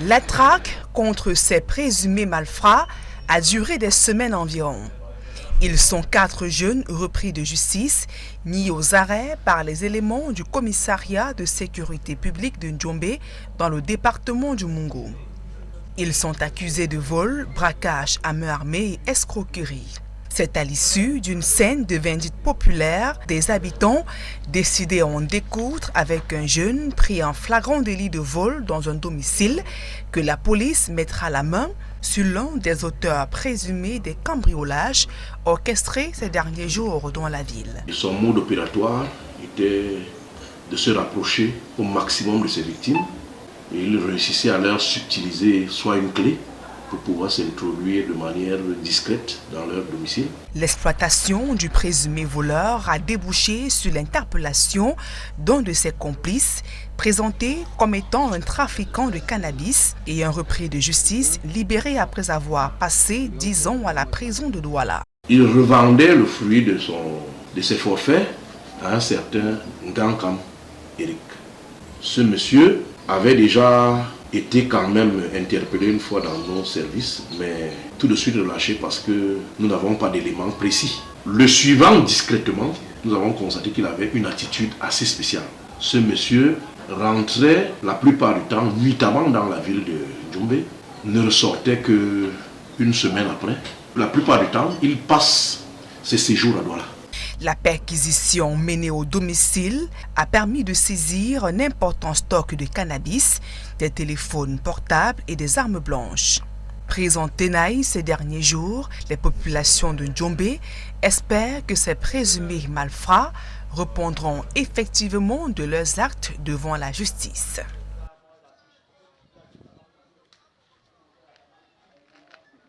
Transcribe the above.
La traque contre ces présumés malfrats a duré des semaines environ. Ils sont 4 jeunes repris de justice, mis aux arrêts par les éléments du commissariat de sécurité publique de Ndjombe dans le département du Mungo. Ils sont accusés de vol, braquage à main armée et escroquerie. C'est à l'issue d'une scène de vindicte populaire des habitants décidés à en découdre avec un jeune pris en flagrant délit de vol dans un domicile que la police mettra la main sur l'un des auteurs présumés des cambriolages orchestrés ces derniers jours dans la ville. Son mode opératoire était de se rapprocher au maximum de ses victimes et il réussissait à leur subtiliser soit une clé pour pouvoir s'introduire de manière discrète dans leur domicile. L'exploitation du présumé voleur a débouché sur l'interpellation d'un de ses complices, présenté comme étant un trafiquant de cannabis et un repris de justice libéré après avoir passé 10 ans à la prison de Douala. Il revendait le fruit de ses forfaits à un certain Ngankam Eric. Ce monsieur avait déjà été quand même interpellé une fois dans nos services, mais tout de suite relâché parce que nous n'avons pas d'éléments précis. Le suivant, discrètement, nous avons constaté qu'il avait une attitude assez spéciale. Ce monsieur rentrait la plupart du temps, nuitamment dans la ville de Ndjombe, ne ressortait qu'une semaine après. La plupart du temps, il passe ses séjours à Douala. La perquisition menée au domicile a permis de saisir un important stock de cannabis, des téléphones portables et des armes blanches. Prises en tenaille ces derniers jours, les populations de Ndjombe espèrent que ces présumés malfrats répondront effectivement de leurs actes devant la justice.